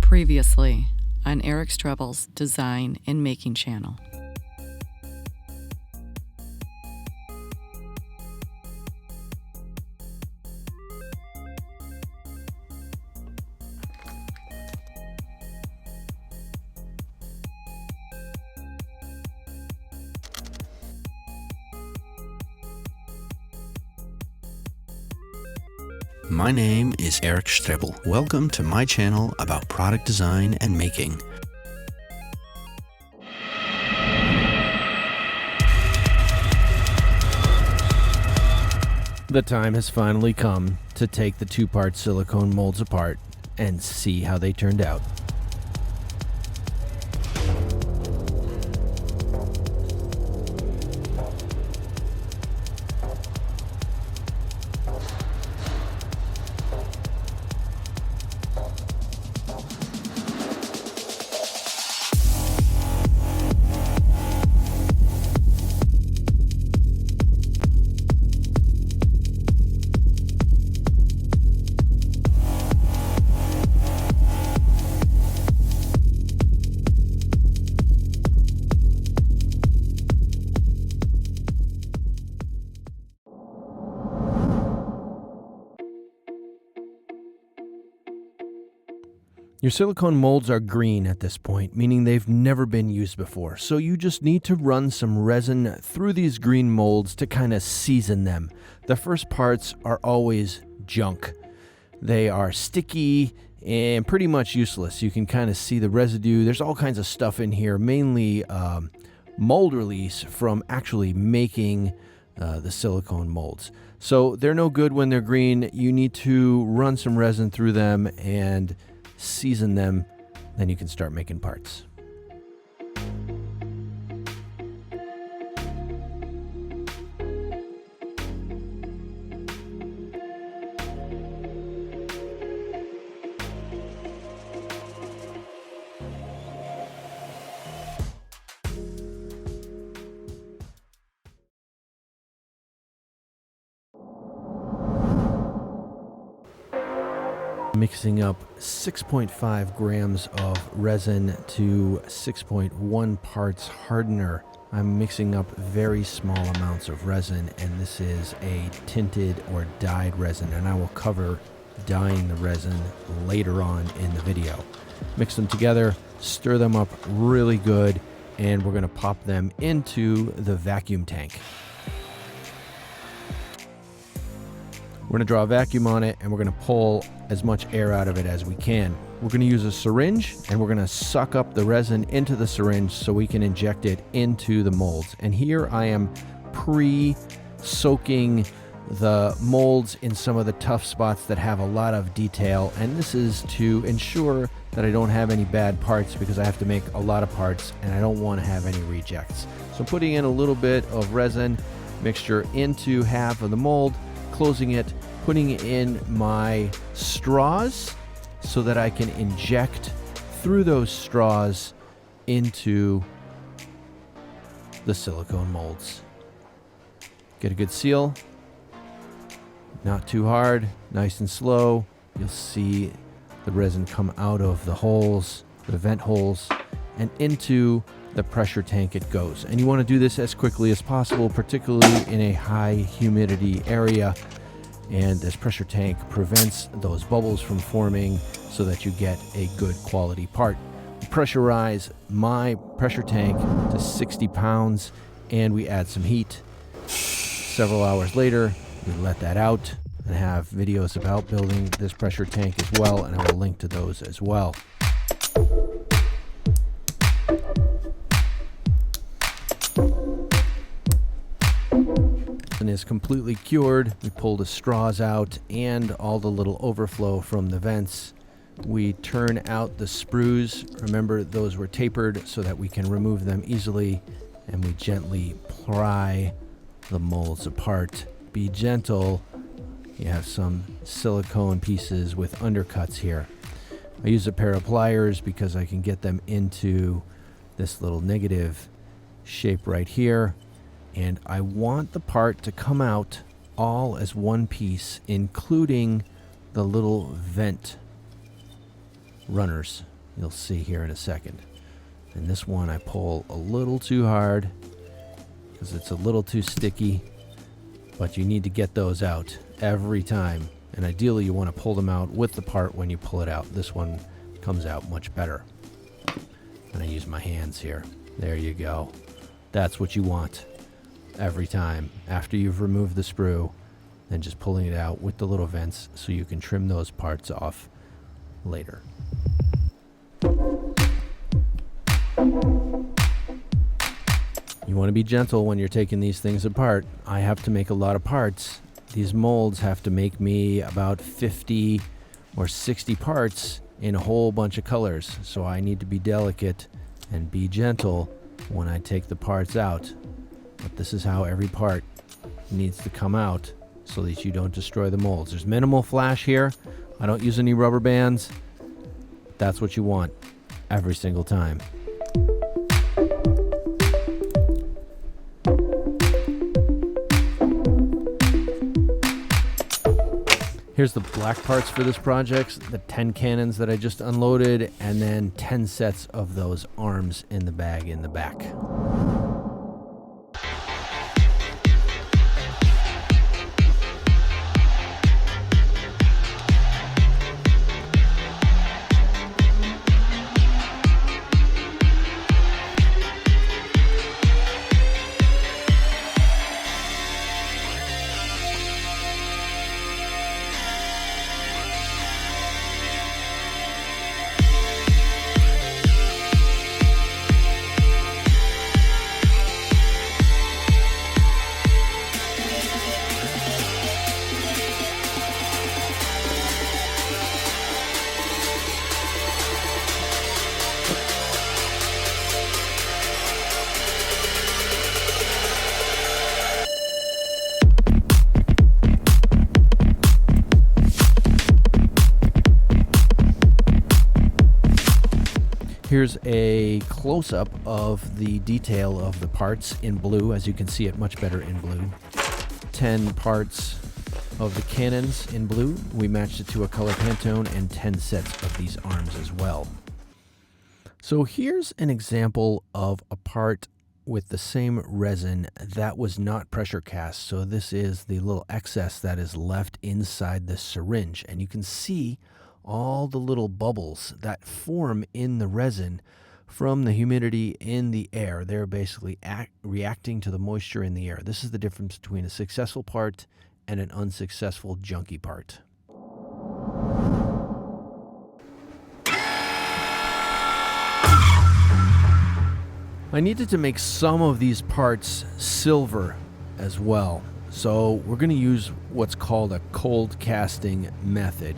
Previously on 𝗟𝗂𝗲𝗋𝗄𝗏's Design and Making channel. My name is 𝗟𝗂𝗲𝗋𝗄𝗏. Welcome to my channel about product design and making. The time has finally come to take the two-part silicone molds apart and see how they turned out. Your silicone molds are green at this point, meaning they've never been used before. So you just need to run some resin through these green molds to kind of season them. The first parts are always junk. They are sticky and pretty much useless. You can kind of see the residue. There's all kinds of stuff in here, mainly mold release from actually making the silicone molds. So they're no good when they're green. You need to run some resin through them and season them, then you can start making parts. Mixing up 6.5 grams of resin to 6.1 parts hardener. I'm mixing up very small amounts of resin, and this is a tinted or dyed resin, and I will cover dyeing the resin later on in the video. Mix them together, stir them up really good, and we're going to pop them into the vacuum tank. We're going to draw a vacuum on it, and we're going to pull as much air out of it as we can. We're going to use a syringe, and we're going to suck up the resin into the syringe so we can inject it into the molds. And here I am pre-soaking the molds in some of the tough spots that have a lot of detail, and this is to ensure that I don't have any bad parts, because I have to make a lot of parts and I don't want to have any rejects. So putting in a little bit of resin mixture into half of the mold, closing it, putting in my straws so that I can inject through those straws into the silicone molds. Get a good seal, not too hard, nice and slow. You'll see the resin come out of the holes, the vent holes, and into the pressure tank it goes. And you want to do this as quickly as possible, particularly in a high humidity area. And this pressure tank prevents those bubbles from forming so that you get a good quality part. Pressurize my pressure tank to 60 pounds and we add some heat. Several hours later, we let that out and have videos about building this pressure tank as well, and I will link to those as well. And is completely cured. We pull the straws out and all the little overflow from the vents. We turn out the sprues. Remember, those were tapered so that we can remove them easily, and we gently pry the molds apart. Be gentle. You have some silicone pieces with undercuts here. I use a pair of pliers because I can get them into this little negative shape right here. And I want the part to come out all as one piece, including the little vent runners. You'll see here in a second. And this one I pull a little too hard because it's a little too sticky, but you need to get those out every time. And ideally you want to pull them out with the part when you pull it out. This one comes out much better. And I use my hands here. There you go. That's what you want every time. After you've removed the sprue, then just pulling it out with the little vents so you can trim those parts off later. You want to be gentle when you're taking these things apart. I have to make a lot of parts. These molds have to make me about 50 or 60 parts in a whole bunch of colors. So I need to be delicate and be gentle when I take the parts out. But this is how every part needs to come out so that you don't destroy the molds. There's minimal flash here. I don't use any rubber bands. That's what you want every single time. Here's the black parts for this project, the 10 cannons that I just unloaded, and then 10 sets of those arms in the bag in the back. Here's a close-up of the detail of the parts in blue, as you can see it much better in blue. 10 parts of the cannons in blue. We matched it to a color Pantone, and 10 sets of these arms as well. So here's an example of a part with the same resin that was not pressure cast. So this is the little excess that is left inside the syringe, and you can see all the little bubbles that form in the resin from the humidity in the air. They're basically reacting to the moisture in the air. This is the difference between a successful part and an unsuccessful junky part. I needed to make some of these parts silver as well. So we're going to use what's called a cold casting method.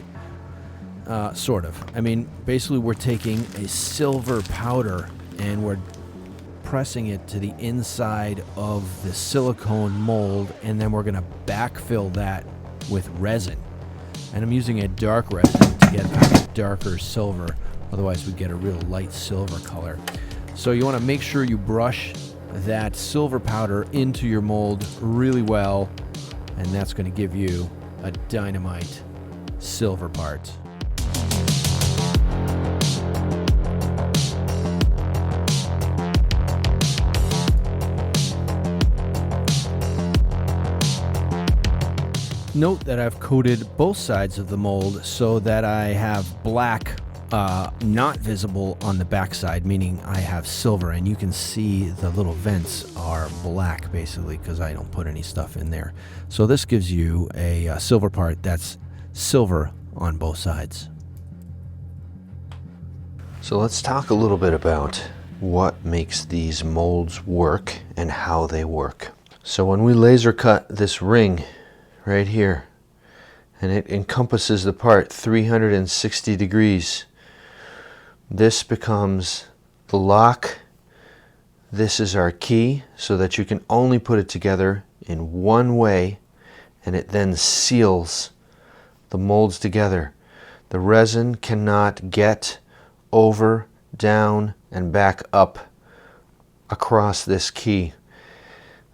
Sort of. I mean, basically we're taking a silver powder and we're pressing it to the inside of the silicone mold, and then we're going to backfill that with resin. And I'm using a dark resin to get a darker silver. Otherwise we get a real light silver color. So you want to make sure you brush that silver powder into your mold really well, and that's going to give you a dynamite silver part. Note that I've coated both sides of the mold so that I have black not visible on the back side, meaning I have silver, and you can see the little vents are black basically because I don't put any stuff in there. So this gives you a silver part that's silver on both sides. So let's talk a little bit about what makes these molds work and how they work. So when we laser cut this ring right here, and it encompasses the part 360 degrees, this becomes the lock. This is our key, so that you can only put it together in one way, and it then seals the molds together. The resin cannot get over, down, and back up across this key.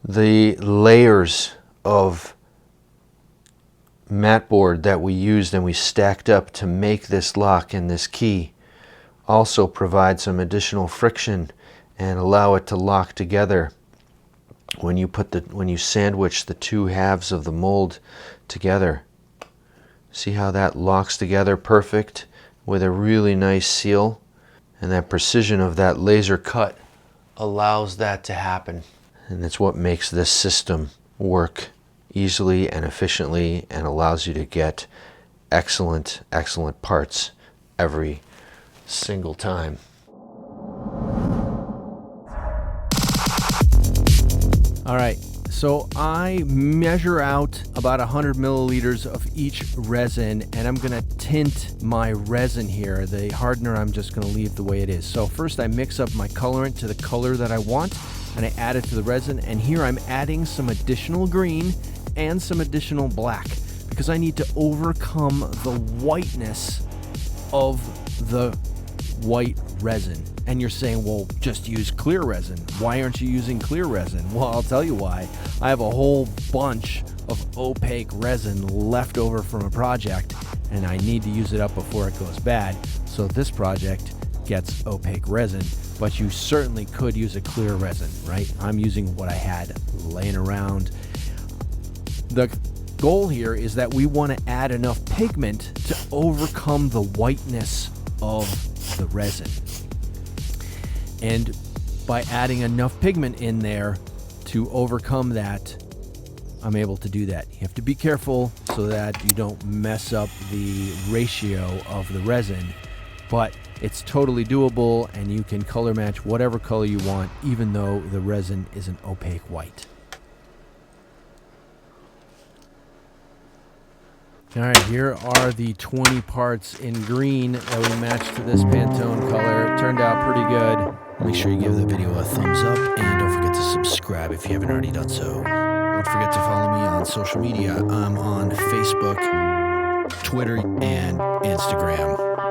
The layers of mat board that we used and we stacked up to make this lock and this key also provide some additional friction and allow it to lock together when you sandwich the two halves of the mold together. See how that locks together perfect with a really nice seal? And that precision of that laser cut allows that to happen. And it's what makes this system work easily and efficiently and allows you to get excellent, excellent parts every single time. All right, so I measure out about 100 milliliters of each resin, and I'm gonna tint my resin here. The hardener I'm just gonna leave the way it is. So first I mix up my colorant to the color that I want, and I add it to the resin, and here I'm adding some additional green and some additional black because I need to overcome the whiteness of the white resin. And you're saying, well, just use clear resin. Why aren't you using clear resin? Well, I'll tell you why. I have a whole bunch of opaque resin left over from a project, and I need to use it up before it goes bad. So this project gets opaque resin, but you certainly could use a clear resin, right? I'm using what I had laying around. The goal here is that we want to add enough pigment to overcome the whiteness of the resin. And by adding enough pigment in there to overcome that, I'm able to do that. You have to be careful so that you don't mess up the ratio of the resin, but it's totally doable, and you can color match whatever color you want, even though the resin is an opaque white. All right, here are the 20 parts in green that we matched to this Pantone color. It turned out pretty good. Make sure you give the video a thumbs up, and don't forget to subscribe if you haven't already done so. Don't forget to follow me on social media. I'm on Facebook, Twitter, and Instagram.